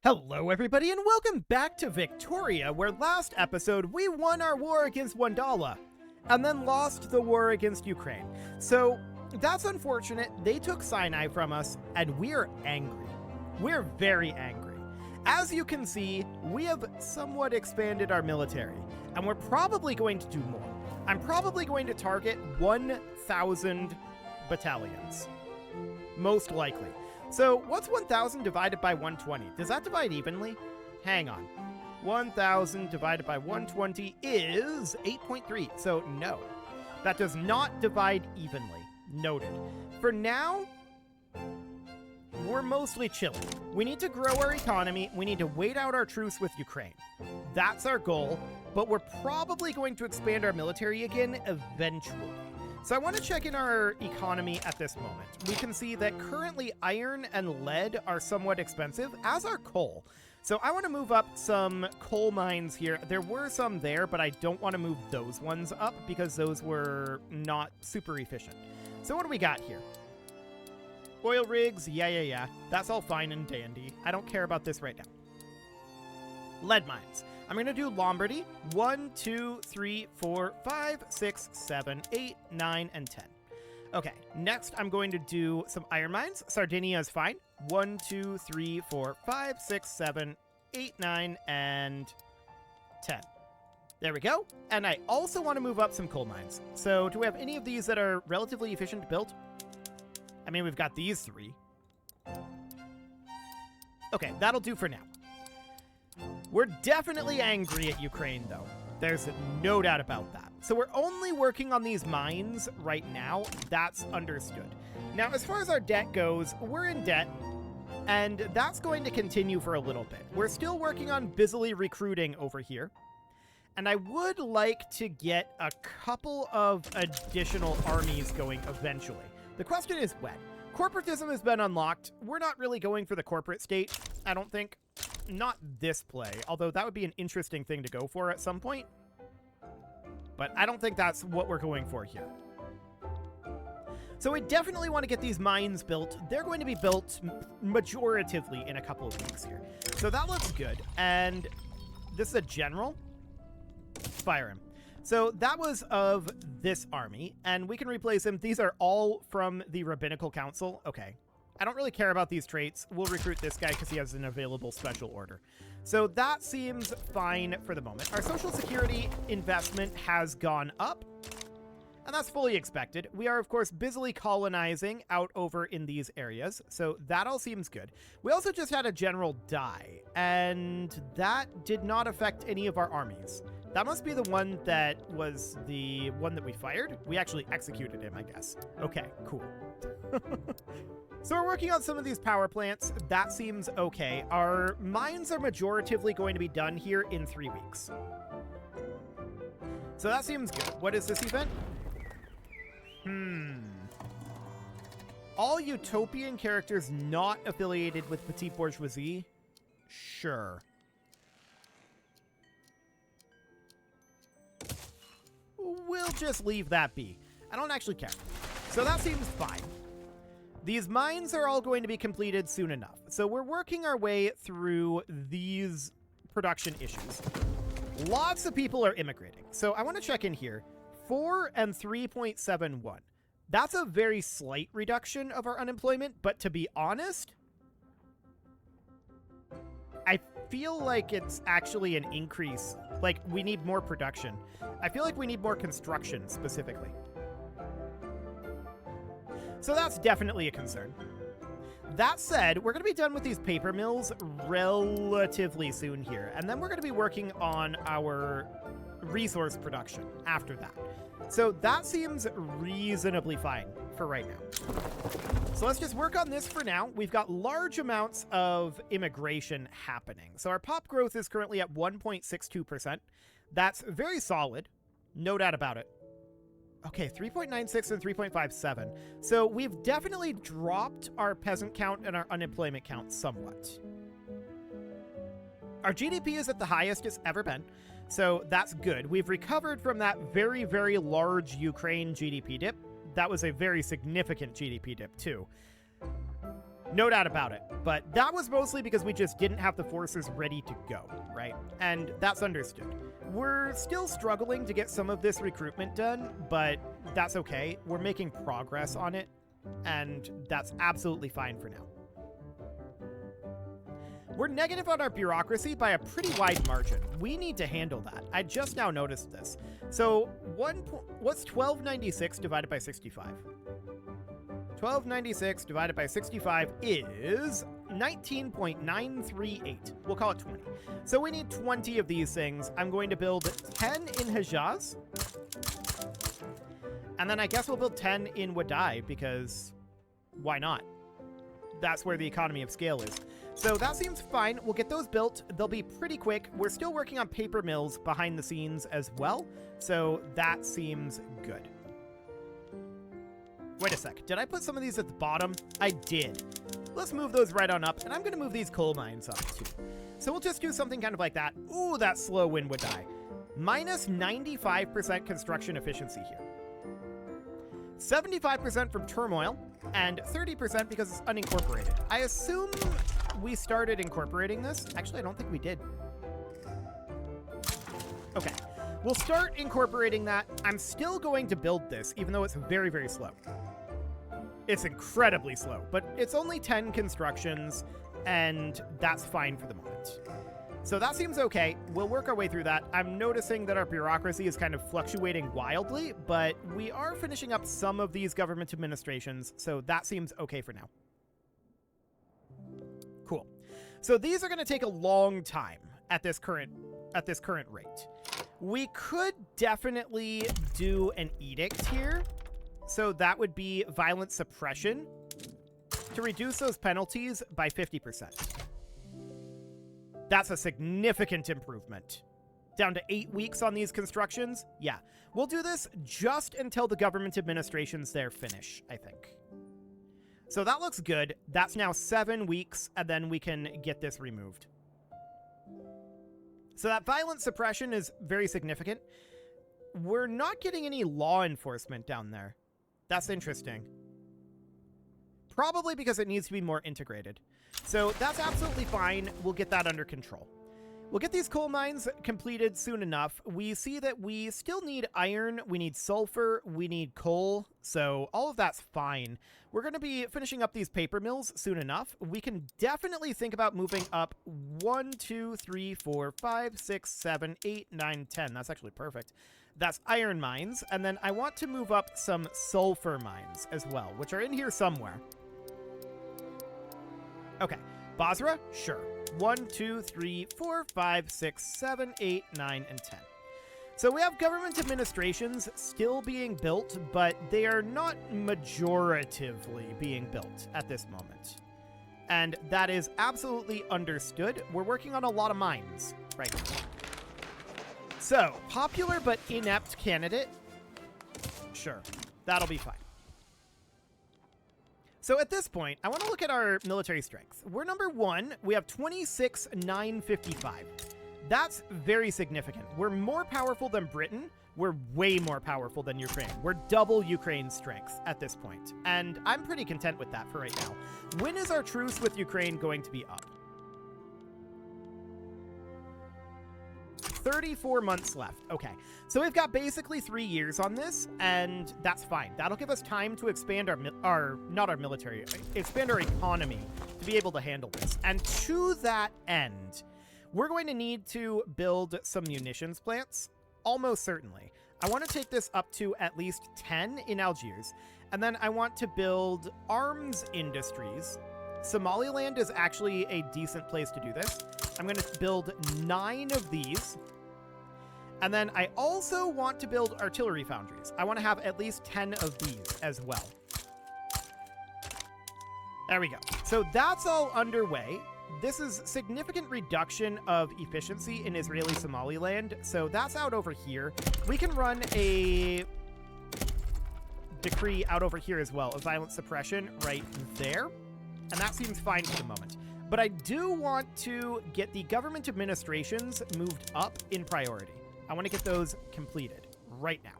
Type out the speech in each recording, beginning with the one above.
Hello everybody and welcome back to Victoria, where last episode we won our war against Wandala, and then lost the war against Ukraine. So that's unfortunate. They took Sinai from us, and we're angry. We're very angry. As you can see, we have somewhat expanded our military, and we're probably going to do more. I'm probably going to target 1,000 battalions. Most likely. So what's 1,000 divided by 120? Does that divide evenly? Hang on. 1,000 divided by 120 is 8.3. So no, that does not divide evenly. Noted. For now, we're mostly chilling. We need to grow our economy. We need to wait out our truce with Ukraine. That's our goal, but we're probably going to expand our military again eventually. So I want to check in our economy at this moment. We can see that currently iron and lead are somewhat expensive, as are coal. So I want to move up some coal mines here. There were some there, but I don't want to move those ones up because those were not super efficient. So what do we got here? Oil rigs, yeah. That's all fine and dandy. I don't care about this right now. Lead mines. I'm going to do Lombardy. 1, 2, 3, 4, 5, 6, 7, 8, 9, and 10. Okay, next I'm going to do some iron mines. Sardinia is fine. 1, 2, 3, 4, 5, 6, 7, 8, 9, and 10. There we go. And I also want to move up some coal mines. So do we have any of these that are relatively efficient to build? I mean, we've got these three. Okay, that'll do for now. We're definitely angry at Ukraine, though. There's no doubt about that. So we're only working on these mines right now. That's understood. Now, as far as our debt goes, we're in debt, and that's going to continue for a little bit. We're still working on busily recruiting over here, and I would like to get a couple of additional armies going eventually. The question is when. Corporatism has been unlocked. We're not really going for the corporate state, I don't think. Not this play, although that would be an interesting thing to go for at some point. But I don't think that's what we're going for here. So we definitely want to get these mines built. They're going to be built majoritively in a couple of weeks here. So that looks good. And this is a general. Fire him. So that was of this army, and we can replace him. These are all from the Rabbinical Council. Okay. I don't really care about these traits. We'll recruit this guy because he has an available special order. So that seems fine for the moment. Our Social Security investment has gone up, and that's fully expected. We are, of course, busily colonizing out over in these areas, so that all seems good. We also just had a general die, and that did not affect any of our armies. That must be the one that was the one that we fired. We actually executed him, I guess. Okay, cool. So we're working on some of these power plants. That seems okay. Our mines are majoritively going to be done here in 3 weeks. So that seems good. What is this event? All utopian characters not affiliated with Petite Bourgeoisie? Sure. We'll just leave that be. I don't actually care. So that seems fine. These mines are all going to be completed soon enough. So we're working our way through these production issues. Lots of people are immigrating. So I want to check in here. 4 and 3.71. That's a very slight reduction of our unemployment, but to be honest, I feel like it's actually an increase. Like, we need more production. I feel like we need more construction, specifically. So that's definitely a concern. That said, we're going to be done with these paper mills relatively soon here, and then we're going to be working on our resource production after that. So that seems reasonably fine for right now. So let's just work on this for now. We've got large amounts of immigration happening. So our pop growth is currently at 1.62%. That's very solid, no doubt about it. Okay, 3.96 and 3.57. So we've definitely dropped our peasant count and our unemployment count somewhat. Our GDP is at the highest it's ever been, so that's good. We've recovered from that very, very large Ukraine GDP dip. That was a very significant GDP dip, too. No doubt about it. But that was mostly because we just didn't have the forces ready to go, right? And that's understood. We're still struggling to get some of this recruitment done, but that's okay. We're making progress on it, and that's absolutely fine for now. We're negative on our bureaucracy by a pretty wide margin. We need to handle that. I just now noticed this. So what's 1296 divided by 65? 1296 divided by 65 is 19.938. We'll call it 20. So we need 20 of these things. I'm going to build 10 in Hejaz. And then I guess we'll build 10 in Wadai, because why not? That's where the economy of scale is. So that seems fine. We'll get those built. They'll be pretty quick. We're still working on paper mills behind the scenes as well. So that seems good. Wait a sec. Did I put some of these at the bottom? I did. Let's move those right on up. And I'm going to move these coal mines up too. So we'll just do something kind of like that. Ooh, that slow wind would die. Minus 95% construction efficiency here. 75% from turmoil, and 30% because it's unincorporated. I assume we started incorporating this. Actually, I don't think we did. Okay. We'll start incorporating that. I'm still going to build this, even though it's very, very slow. It's incredibly slow, but it's only 10 constructions, and that's fine for the moment. So that seems okay. We'll work our way through that. I'm noticing that our bureaucracy is kind of fluctuating wildly, but we are finishing up some of these government administrations, so that seems okay for now. Cool. So these are going to take a long time at this current rate. We could definitely do an edict here. So that would be violent suppression to reduce those penalties by 50%. That's a significant improvement. Down to 8 weeks on these constructions? Yeah. We'll do this just until the government administrations there finish, I think. So that looks good. That's now 7 weeks, and then we can get this removed. So that violent suppression is very significant. We're not getting any law enforcement down there. That's interesting. Probably because it needs to be more integrated. So that's absolutely fine. We'll get that under control. We'll get these coal mines completed soon enough. We see that we still need iron, we need sulfur, we need coal, so all of that's fine. We're going to be finishing up these paper mills soon enough. We can definitely think about moving up 1, 2, 3, 4, 5, 6, 7, 8, 9, 10. That's actually perfect. That's iron mines, and then I want to move up some sulfur mines as well, which are in here somewhere. Okay, Basra? Sure. 1, 2, 3, 4, 5, 6, 7, 8, 9, and 10. So we have government administrations still being built, but they are not majoritively being built at this moment. And that is absolutely understood. We're working on a lot of mines right now. So, popular but inept candidate? Sure, that'll be fine. So at this point, I want to look at our military strength. We're number 1. We have 26,955. That's very significant. We're more powerful than Britain. We're way more powerful than Ukraine. We're double Ukraine's strength at this point. And I'm pretty content with that for right now. When is our truce with Ukraine going to be up? 34 months left. Okay, so we've got basically 3 years on this, and that's fine. That'll give us time to expand not our military, expand our economy to be able to handle this. And to that end, we're going to need to build some munitions plants, almost certainly. I want to take this up to at least 10 in Algiers, and then I want to build arms industries. Somaliland is actually a decent place to do this. I'm going to build 9 of these. And then I also want to build artillery foundries. I want to have at least 10 of these as well. There we go. So that's all underway. This is significant reduction of efficiency in Israeli Somaliland. So that's out over here. We can run a decree out over here as well of violent suppression right there. And that seems fine for the moment. But I do want to get the government administrations moved up in priority. I want to get those completed right now.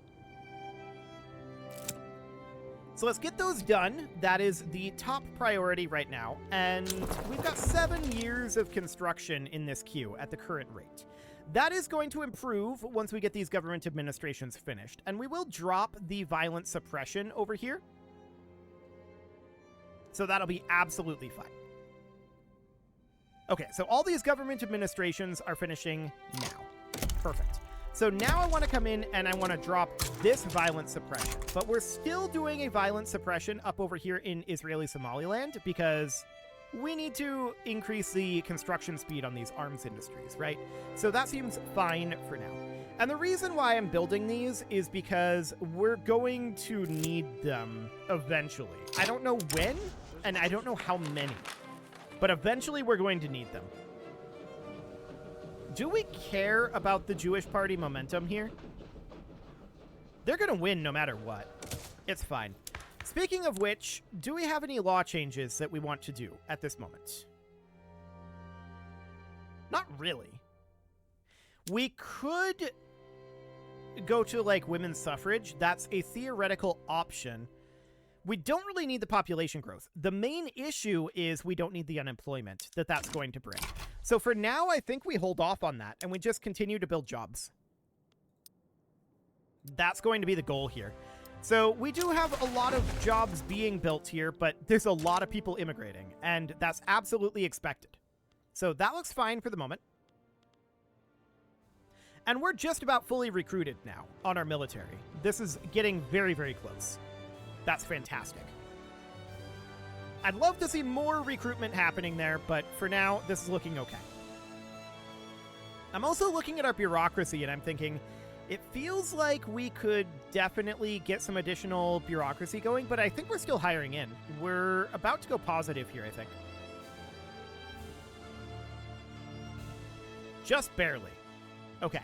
So let's get those done. That is the top priority right now. And we've got 7 years of construction in this queue at the current rate. That is going to improve once we get these government administrations finished. And we will drop the violent suppression over here. So that'll be absolutely fine. Okay, so all these government administrations are finishing now. Perfect. So now I want to come in and I want to drop this violent suppression. But we're still doing a violent suppression up over here in Israeli Somaliland because we need to increase the construction speed on these arms industries, right? So that seems fine for now. And the reason why I'm building these is because we're going to need them eventually. I don't know when, and I don't know how many, but eventually we're going to need them. Do we care about the Jewish party momentum here? They're going to win no matter what. It's fine. Speaking of which, do we have any law changes that we want to do at this moment? Not really. We could go to, like, women's suffrage. That's a theoretical option. We don't really need the population growth. The main issue is we don't need the unemployment that that's going to bring. So for now, I think we hold off on that and we just continue to build jobs. That's going to be the goal here. So we do have a lot of jobs being built here, but there's a lot of people immigrating, and that's absolutely expected. So that looks fine for the moment. And we're just about fully recruited now on our military. This is getting very, very close. That's fantastic. I'd love to see more recruitment happening there, but for now, this is looking okay. I'm also looking at our bureaucracy, and I'm thinking, it feels like we could definitely get some additional bureaucracy going, but I think we're still hiring in. We're about to go positive here, I think. Just barely. Okay.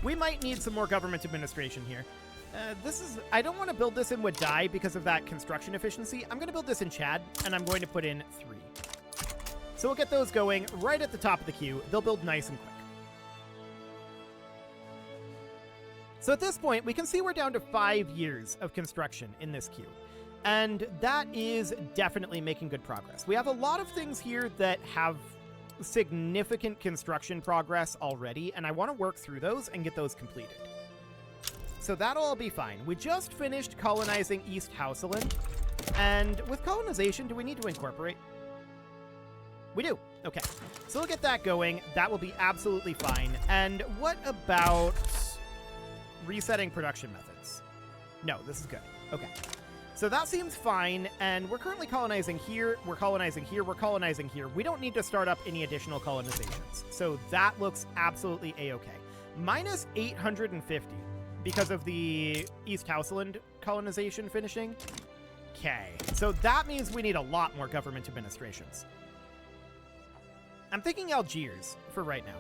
We might need some more government administration here. I don't want to build this in Wadai because of that construction efficiency. I'm going to build this in Chad, and I'm going to put in 3. So we'll get those going right at the top of the queue. They'll build nice and quick. So at this point, we can see we're down to 5 years of construction in this queue. And that is definitely making good progress. We have a lot of things here that have significant construction progress already, and I want to work through those and get those completed. So that'll all be fine. We just finished colonizing East Hausaland, and with colonization, do we need to incorporate? We do. Okay, so we'll get that going. That will be absolutely fine. And what about resetting production methods? No, this is good. Okay, so that seems fine, and we're currently colonizing here, we're colonizing here, we're colonizing here. We don't need to start up any additional colonizations, so that looks absolutely a-okay. Minus 850 because of the East Hausaland colonization finishing. Okay, so that means we need a lot more government administrations. I'm thinking Algiers for right now.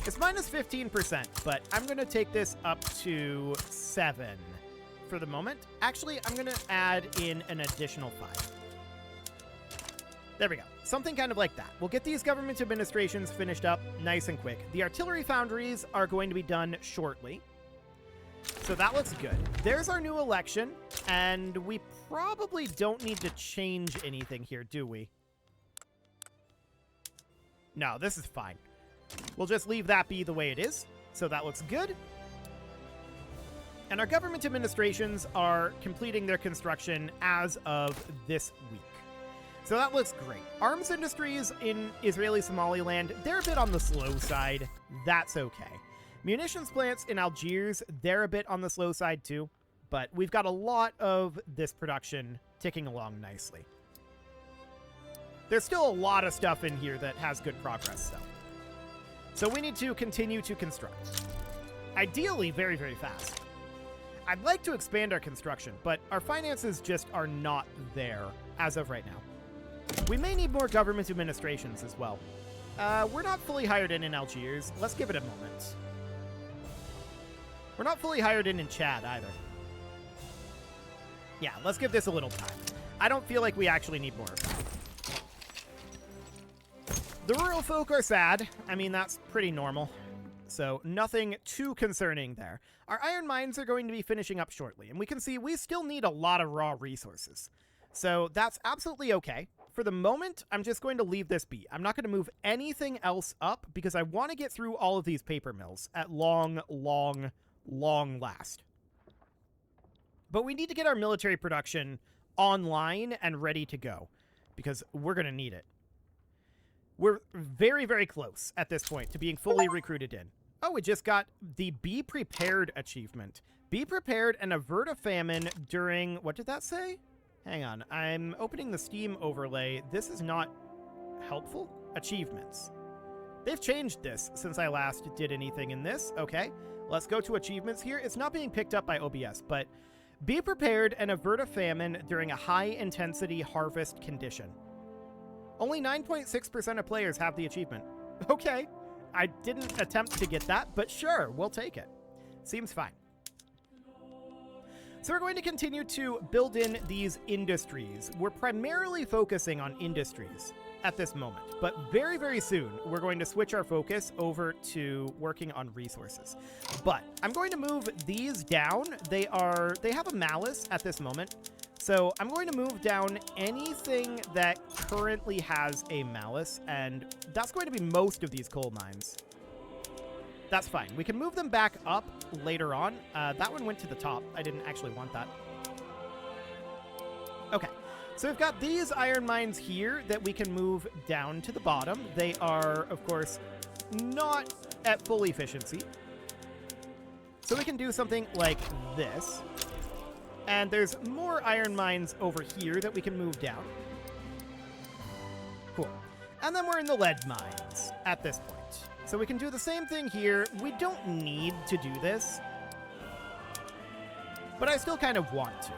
It's minus 15%, but I'm going to take this up to 7 for the moment. Actually, I'm going to add in an additional 5. There we go. Something kind of like that. We'll get these government administrations finished up nice and quick. The artillery foundries are going to be done shortly. So that looks good. There's our new election, and we probably don't need to change anything here, do we? No, this is fine. We'll just leave that be the way it is. So that looks good. And our government administrations are completing their construction as of this week. So that looks great. Arms industries in Israeli Somaliland, they're a bit on the slow side. That's okay. Munitions plants in Algiers, they're a bit on the slow side too. But we've got a lot of this production ticking along nicely. There's still a lot of stuff in here that has good progress, though. So we need to continue to construct. Ideally, very, very fast. I'd like to expand our construction, but our finances just are not there as of right now. We may need more government administrations as well. We're not fully hired in Algiers. Let's give it a moment. We're not fully hired in Chad either. Yeah, let's give this a little time. I don't feel like we actually need more of that. The rural folk are sad. I mean, that's pretty normal. so nothing too concerning there. Our iron mines are going to be finishing up shortly, and we can see we still need a lot of raw resources. So that's absolutely okay. For the moment, I'm just going to leave this be. I'm not going to move anything else up because I want to get through all of these paper mills at long last. But we need to get our military production online and ready to go because we're going to need it. We're very, very close at this point to being fully recruited in. Oh, we just got the Be Prepared achievement. Be prepared and avert a famine during... What did that say? Hang on. I'm opening the Steam overlay. This is not helpful. Achievements. They've changed this since I last did anything in this. Okay. Let's go to achievements here. It's not being picked up by OBS, but be prepared and avert a famine during a high-intensity harvest condition. Only 9.6% of players have the achievement. Okay. I didn't attempt to get that, but sure, we'll take it. Seems fine. So we're going to continue to build in these industries. We're primarily focusing on industries at this moment, but very, very soon we're going to switch our focus over to working on resources. But I'm going to move these down. They have a malice at this moment. So I'm going to move down anything that currently has a malice, and that's going to be most of these coal mines. That's fine. We can move them back up later on. That one went to the top. I didn't actually want that. Okay. So we've got these iron mines here that we can move down to the bottom. They are, of course, not at full efficiency. So we can do something like this. And there's more iron mines over here that we can move down. Cool. And then we're in the lead mines at this point. So we can do the same thing here. We don't need to do this, but I still kind of want to.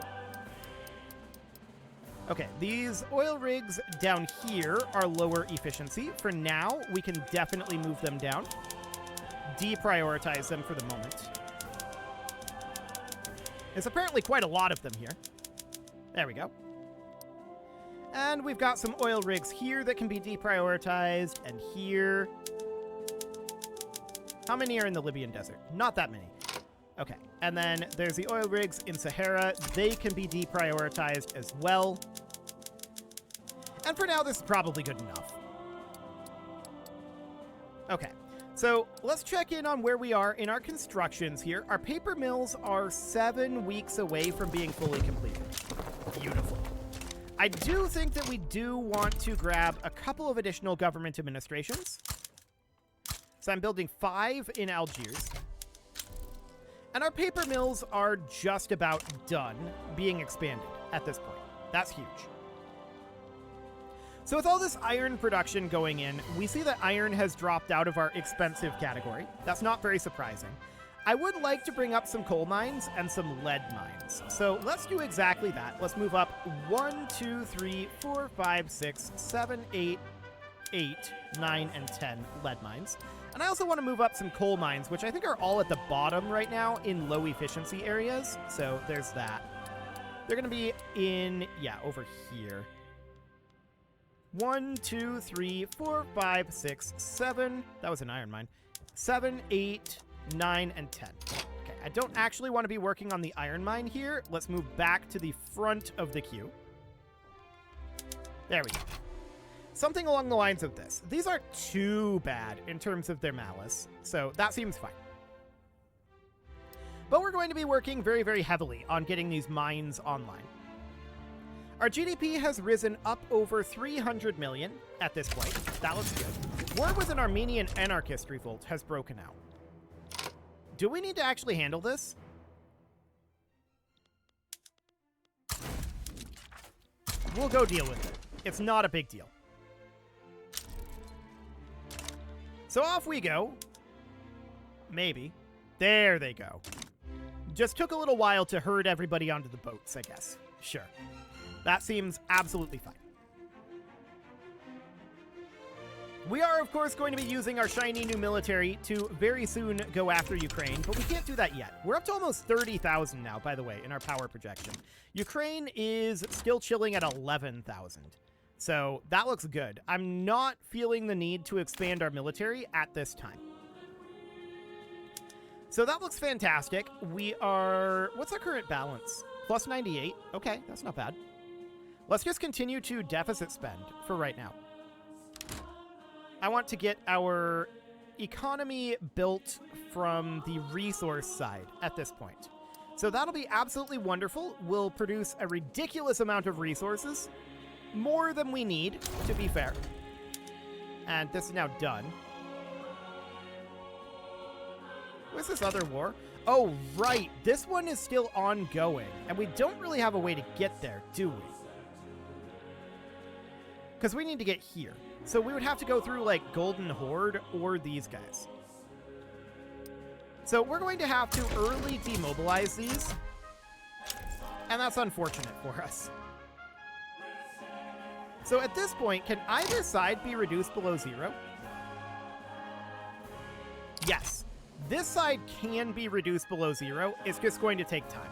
Okay, these oil rigs down here are lower efficiency. For now, we can definitely move them down. Deprioritize them for the moment. There's apparently quite a lot of them here. There we go. And we've got some oil rigs here that can be deprioritized, and here. How many are in the Libyan desert? Not that many. Okay, and then there's the oil rigs in Sahara. They can be deprioritized as well. And for now, this is probably good enough. Okay. So let's check in on where we are in our constructions here. Our paper mills are 7 weeks away from being fully completed. Beautiful. I do think that we do want to grab a couple of additional government administrations. So I'm building 5 in Algiers. And our paper mills are just about done being expanded at this point. That's huge. So with all this iron production going in, we see that iron has dropped out of our expensive category. That's not very surprising. I would like to bring up some coal mines and some lead mines. So let's do exactly that. Let's move up 1, 2, 3, 4, 5, 6, 7, 8, 9, and 10 lead mines. And I also want to move up some coal mines, which I think are all at the bottom right now in low efficiency areas. So there's that. They're going to be in, yeah, over here. 1, 2, 3, 4, 5, 6, 7. That was an iron mine. 7, 8, 9, and 10. Okay, I don't actually want to be working on the iron mine here. Let's move back to the front of the queue. There we go. Something along the lines of this. These aren't too bad in terms of their malice, so that seems fine. But we're going to be working very, very heavily on getting these mines online. Our GDP has risen up over 300 million at this point. That looks good. War with an Armenian anarchist revolt has broken out. Do we need to actually handle this? We'll go deal with it. It's not a big deal. So off we go. Maybe. There they go. Just took a little while to herd everybody onto the boats, I guess. Sure. That seems absolutely fine. We are, of course, going to be using our shiny new military to very soon go after Ukraine, but we can't do that yet. We're up to almost 30,000 now, by the way, in our power projection. Ukraine is still chilling at 11,000. So that looks good. I'm not feeling the need to expand our military at this time. So that looks fantastic. We are... What's our current balance? Plus 98. Okay, that's not bad. Let's just continue to deficit spend for right now. I want to get our economy built from the resource side at this point. So that'll be absolutely wonderful. We'll produce a ridiculous amount of resources. More than we need, to be fair. And this is now done. What's this other war? Oh, right. This one is still ongoing. And we don't really have a way to get there, do we? Because we need to get here. So we would have to go through, like, Golden Horde or these guys. So we're going to have to early demobilize these. And that's unfortunate for us. So at this point, can either side be reduced below 0? Yes. This side can be reduced below 0. It's just going to take time.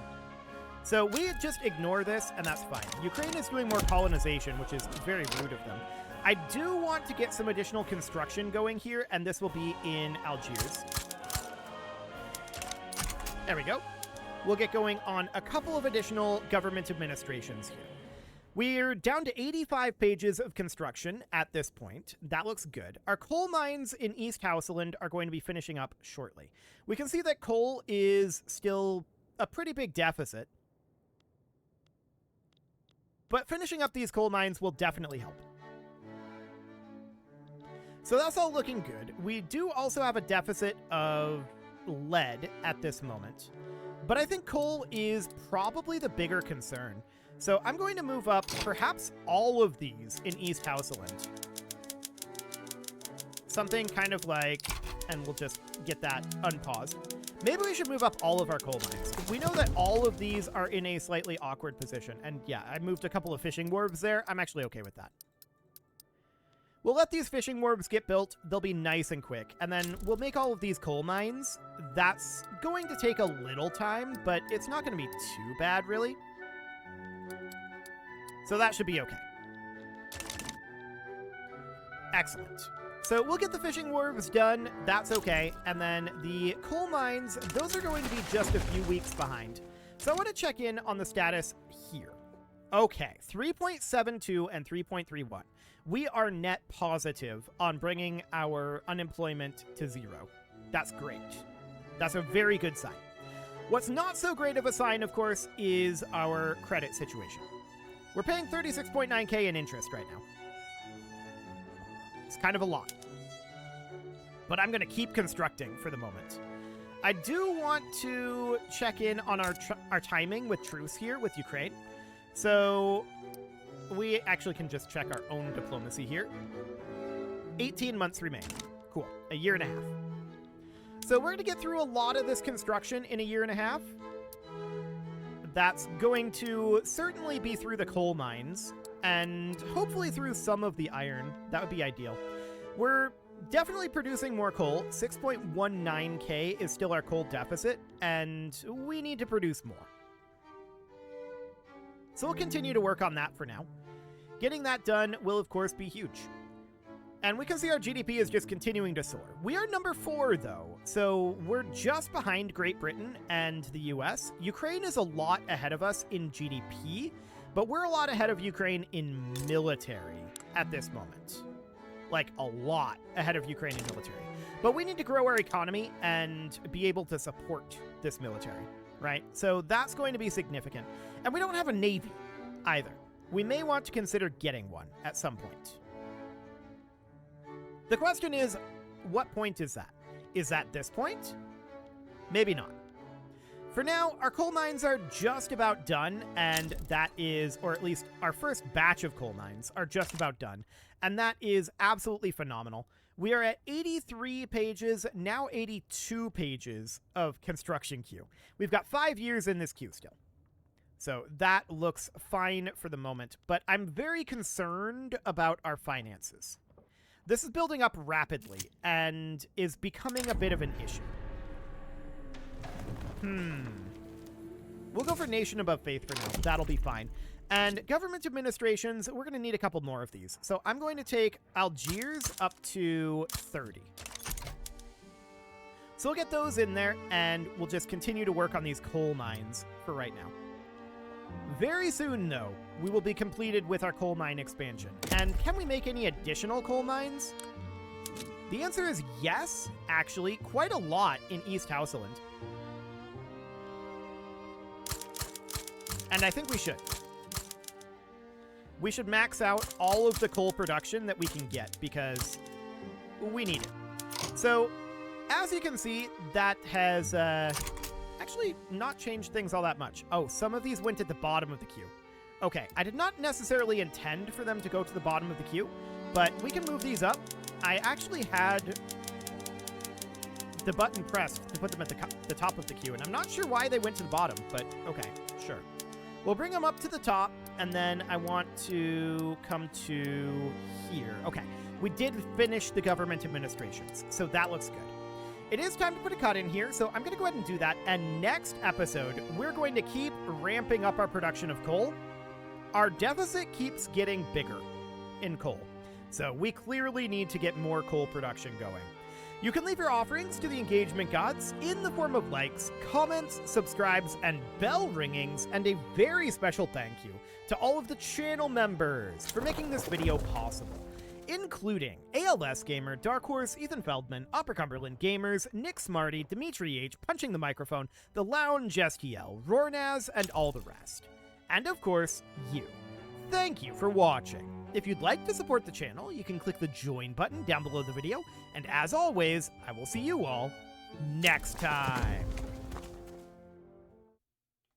So we just ignore this, and that's fine. Ukraine is doing more colonization, which is very rude of them. I do want to get some additional construction going here, and this will be in Algiers. There we go. We'll get going on a couple of additional government administrations here. We're down to 85 pages of construction at this point. That looks good. Our coal mines in East Houseland are going to be finishing up shortly. We can see that coal is still a pretty big deficit. But finishing up these coal mines will definitely help. So that's all looking good. We do also have a deficit of lead at this moment. But I think coal is probably the bigger concern. So I'm going to move up perhaps all of these in East Houseland. Something kind of like, and we'll just get that unpaused. Maybe we should move up all of our coal mines. We know that all of these are in a slightly awkward position. And yeah, I moved a couple of fishing wharves there. I'm actually okay with that. We'll let these fishing wharves get built. They'll be nice and quick. And then we'll make all of these coal mines. That's going to take a little time, but it's not going to be too bad, really. So that should be okay. Excellent. So we'll get the fishing wharves done. That's okay. And then the coal mines, those are going to be just a few weeks behind. So I want to check in on the status here. Okay, 3.72 and 3.31. We are net positive on bringing our unemployment to 0. That's great. That's a very good sign. What's not so great of a sign, of course, is our credit situation. We're paying 36.9K in interest right now. It's kind of a lot. But I'm going to keep constructing for the moment. I do want to check in on our timing with truce here with Ukraine. So we actually can just check our own diplomacy here. 18 months remain. Cool. A year and a half. So we're going to get through a lot of this construction in a year and a half. That's going to certainly be through the coal mines and hopefully through some of the iron. That would be ideal. We're definitely producing more coal. 6.19K is still our coal deficit, and we need to produce more. So we'll continue to work on that for now. Getting that done will, of course, be huge. And we can see our GDP is just continuing to soar. We are number 4, though, so we're just behind Great Britain and the US. Ukraine is a lot ahead of us in GDP, but we're a lot ahead of Ukraine in military at this moment. Like, a lot ahead of Ukraine in military. But we need to grow our economy and be able to support this military, right? So that's going to be significant. And we don't have a navy either. We may want to consider getting one at some point. The question is, what point is that? Is that this point? Maybe not. For now, our coal mines are just about done, and that is, or at least our first batch of coal mines are just about done, and that is absolutely phenomenal. We are at 83 pages, now 82 pages of construction queue. We've got 5 years in this queue still. So that looks fine for the moment, but I'm very concerned about our finances. This is building up rapidly and is becoming a bit of an issue. We'll go for Nation Above Faith for now. That'll be fine. And government administrations, we're going to need a couple more of these. So I'm going to take Algiers up to 30. So we'll get those in there, and we'll just continue to work on these coal mines for right now. Very soon, though, we will be completed with our coal mine expansion. And can we make any additional coal mines? The answer is yes, actually, quite a lot in East Houseland. And I think we should. We should max out all of the coal production that we can get, because we need it. So, as you can see, that has actually not changed things all that much. Oh, some of these went at the bottom of the queue. Okay, I did not necessarily intend for them to go to the bottom of the queue, but we can move these up. I actually had the button pressed to put them at the top of the queue, and I'm not sure why they went to the bottom, but okay, sure. We'll bring them up to the top, and then I want to come to here. Okay, we did finish the government administrations, so that looks good. It is time to put a cut in here, so I'm going to go ahead and do that, and next episode, we're going to keep ramping up our production of coal. Our deficit keeps getting bigger in coal, so we clearly need to get more coal production going. You can leave your offerings to the engagement gods in the form of likes, comments, subscribes, and bell ringings, and a very special thank you to all of the channel members for making this video possible, including ALS Gamer, Dark Horse, Ethan Feldman, Upper Cumberland Gamers, Nick Smarty, Dimitri H, Punching the Microphone, The Lounge STL, Rornaz, and all the rest. And of course, you. Thank you for watching. If you'd like to support the channel, you can click the join button down below the video, and as always, I will see you all next time.